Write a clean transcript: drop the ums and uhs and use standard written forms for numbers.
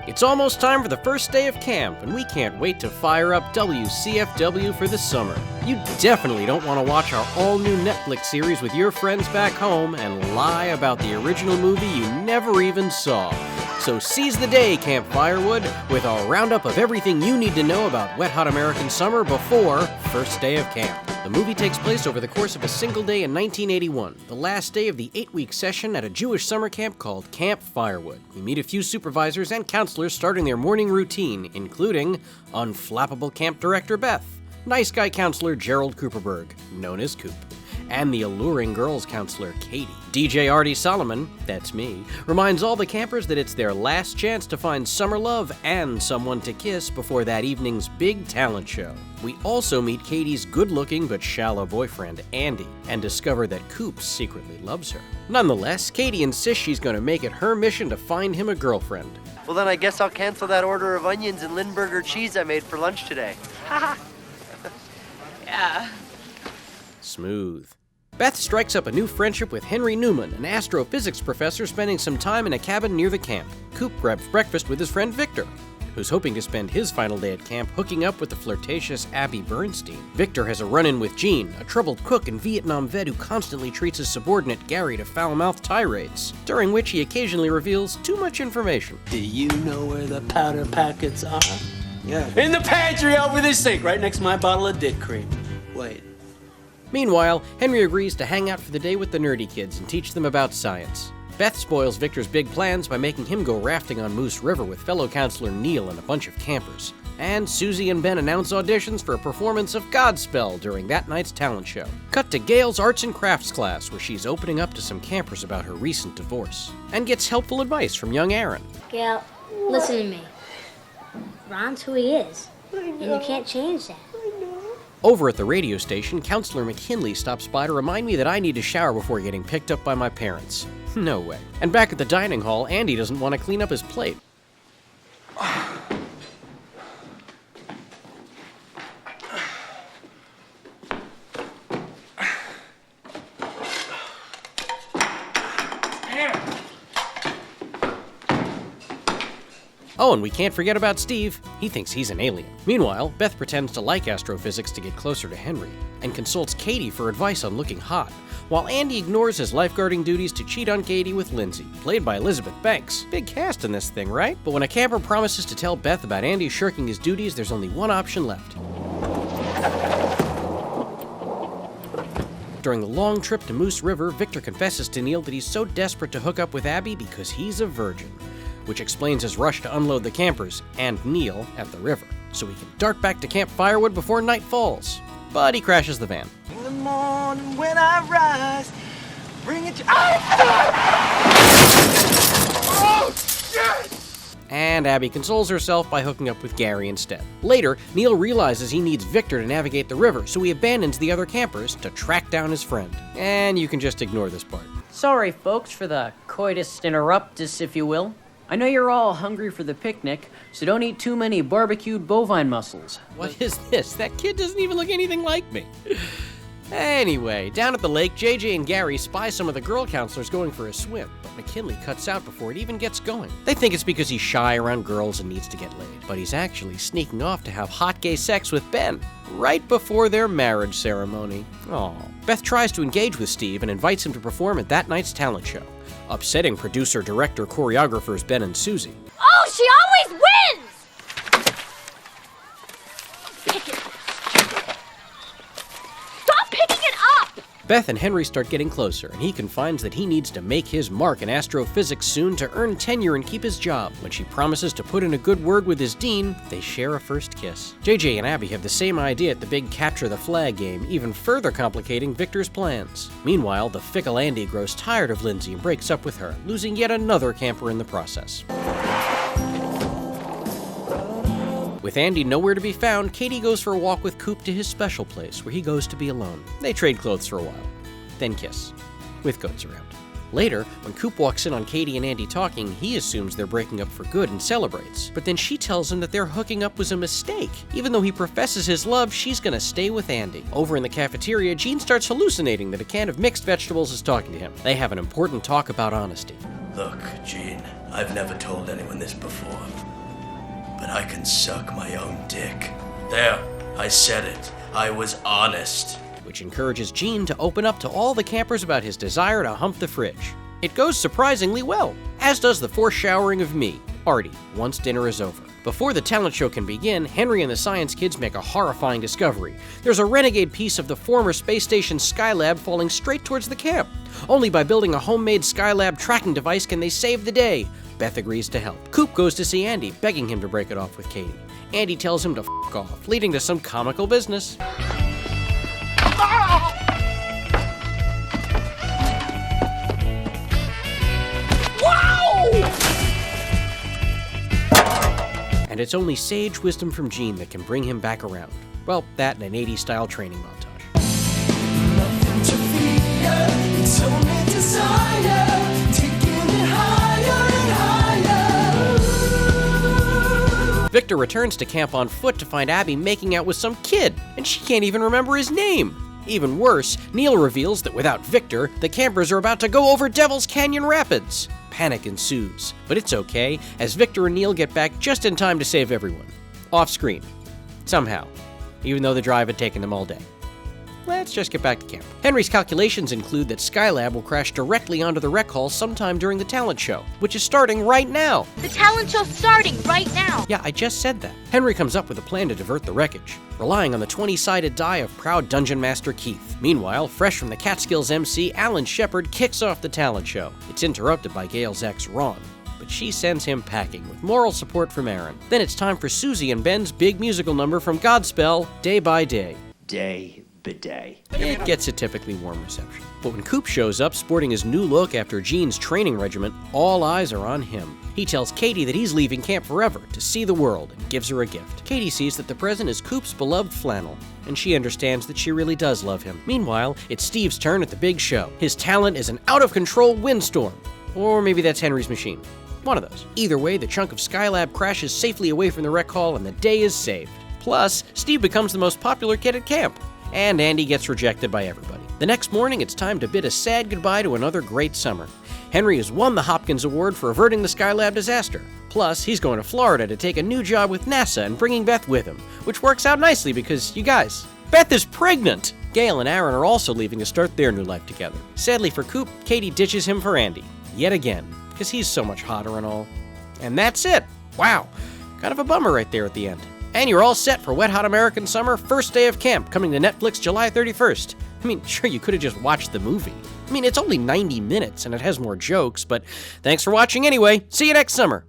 It's almost time for the first day of camp, and we can't wait to fire up WCFW for the summer. You definitely don't want to watch our all-new Netflix series with your friends back home and lie about the original movie you never even saw. So seize the day, Camp Firewood, with our roundup of everything you need to know about Wet Hot American Summer before first day of camp. The movie takes place over the course of a single day in 1981, the last day of the 8-week session at a Jewish summer camp called Camp Firewood. We meet a few supervisors and counselors starting their morning routine, including unflappable camp director Beth, nice guy counselor Gerald Cooperberg, known as Coop, and the alluring girls counselor Katie. DJ Artie Solomon, that's me, reminds all the campers that it's their last chance to find summer love and someone to kiss before that evening's big talent show. We also meet Katie's good-looking but shallow boyfriend, Andy, and discover that Coop secretly loves her. Nonetheless, Katie insists she's going to make it her mission to find him a girlfriend. Well, then I guess I'll cancel that order of onions and Lindbergh cheese I made for lunch today. Haha. Yeah. Smooth. Beth strikes up a new friendship with Henry Newman, an astrophysics professor spending some time in a cabin near the camp. Coop grabs breakfast with his friend Victor, who's hoping to spend his final day at camp hooking up with the flirtatious Abby Bernstein. Victor has a run-in with Jean, a troubled cook and Vietnam vet who constantly treats his subordinate Gary to foul-mouthed tirades, during which he occasionally reveals too much information. Do you know where the powder packets are? Yeah. In the pantry over the sink, right next to my bottle of dick cream. Wait. Meanwhile, Henry agrees to hang out for the day with the nerdy kids and teach them about science. Beth spoils Victor's big plans by making him go rafting on Moose River with fellow counselor Neal and a bunch of campers. And Susie and Ben announce auditions for a performance of Godspell during that night's talent show. Cut to Gail's arts and crafts class, where she's opening up to some campers about her recent divorce, and gets helpful advice from young Aaron. Gail, listen to me. Ron's who he is, and you can't change that. Over at the radio station, Counselor McKinley stops by to remind me that I need to shower before getting picked up by my parents. No way. And back at the dining hall, Andy doesn't want to clean up his plate. Oh, and we can't forget about Steve. He thinks he's an alien. Meanwhile, Beth pretends to like astrophysics to get closer to Henry, and consults Katie for advice on looking hot, while Andy ignores his lifeguarding duties to cheat on Katie with Lindsay, played by Elizabeth Banks. Big cast in this thing, right? But when a camper promises to tell Beth about Andy shirking his duties, there's only one option left. During the long trip to Moose River, Victor confesses to Neal that he's so desperate to hook up with Abby because he's a virgin, which explains his rush to unload the campers and Neal at the river, so he can dart back to Camp Firewood before night falls. But he crashes the van. In the morning when I rise, bring it to... Oh, shit! And Abby consoles herself by hooking up with Gary instead. Later, Neal realizes he needs Victor to navigate the river, so he abandons the other campers to track down his friend. And you can just ignore this part. Sorry, folks, for the coitus interruptus, if you will. I know you're all hungry for the picnic, so don't eat too many barbecued bovine muscles. What is this? That kid doesn't even look anything like me. Anyway, down at the lake, JJ and Gary spy some of the girl counselors going for a swim, but McKinley cuts out before it even gets going. They think it's because he's shy around girls and needs to get laid, but he's actually sneaking off to have hot gay sex with Ben, right before their marriage ceremony. Aww. Beth tries to engage with Steve and invites him to perform at that night's talent show, upsetting producer, director, choreographers Ben and Susie. Oh, she always wins! Pick it. Stop picking it up! Beth and Henry start getting closer, and he confides that he needs to make his mark in astrophysics soon to earn tenure and keep his job. When she promises to put in a good word with his dean, they share a first kiss. JJ and Abby have the same idea at the big Capture the Flag game, even further complicating Victor's plans. Meanwhile, the fickle Andy grows tired of Lindsay and breaks up with her, losing yet another camper in the process. With Andy nowhere to be found, Katie goes for a walk with Coop to his special place, where he goes to be alone. They trade clothes for a while, then kiss, with goats around. Later, when Coop walks in on Katie and Andy talking, he assumes they're breaking up for good and celebrates. But then she tells him that their hooking up was a mistake. Even though he professes his love, she's gonna stay with Andy. Over in the cafeteria, Jean starts hallucinating that a can of mixed vegetables is talking to him. They have an important talk about honesty. Look, Jean, I've never told anyone this before, and I can suck my own dick. There, I said it. I was honest. Which encourages Gene to open up to all the campers about his desire to hump the fridge. It goes surprisingly well, as does the foreshowering of me, Artie, once dinner is over. Before the talent show can begin, Henry and the science kids make a horrifying discovery. There's a renegade piece of the former space station Skylab falling straight towards the camp. Only by building a homemade Skylab tracking device can they save the day. Beth agrees to help. Coop goes to see Andy, begging him to break it off with Katie. Andy tells him to f**k off, leading to some comical business. And it's only sage wisdom from Gene that can bring him back around. Well, that and an 80s-style training montage. Victor returns to camp on foot to find Abby making out with some kid, and she can't even remember his name. Even worse, Neal reveals that without Victor, the campers are about to go over Devil's Canyon Rapids. Panic ensues, but it's okay, as Victor and Neal get back just in time to save everyone. Off-screen. Somehow. Even though the drive had taken them all day. Let's just get back to camp. Henry's calculations include that Skylab will crash directly onto the rec hall sometime during the talent show, which is starting right now. The talent show's starting right now. Yeah, I just said that. Henry comes up with a plan to divert the wreckage, relying on the 20-sided die of proud Dungeon Master Keith. Meanwhile, fresh from the Catskills MC, Alan Shepard kicks off the talent show. It's interrupted by Gail's ex, Ron, but she sends him packing with moral support from Aaron. Then it's time for Susie and Ben's big musical number from Godspell, Day by Day. Day bidet. It gets a typically warm reception. But when Coop shows up sporting his new look after Gene's training regiment, all eyes are on him. He tells Katie that he's leaving camp forever to see the world and gives her a gift. Katie sees that the present is Coop's beloved flannel, and she understands that she really does love him. Meanwhile, it's Steve's turn at the big show. His talent is an out-of-control windstorm. Or maybe that's Henry's machine. One of those. Either way, the chunk of Skylab crashes safely away from the rec hall and the day is saved. Plus, Steve becomes the most popular kid at camp. And Andy gets rejected by everybody. The next morning, it's time to bid a sad goodbye to another great summer. Henry has won the Hopkins Award for averting the Skylab disaster. Plus, he's going to Florida to take a new job with NASA and bringing Beth with him, which works out nicely because, you guys, Beth is pregnant! Gail and Aaron are also leaving to start their new life together. Sadly for Coop, Katie ditches him for Andy, yet again, because he's so much hotter and all. And that's it! Wow, kind of a bummer right there at the end. And you're all set for Wet Hot American Summer, first day of camp, coming to Netflix July 31st. I mean, sure, you could have just watched the movie. I mean, it's only 90 minutes and it has more jokes, but thanks for watching anyway. See you next summer.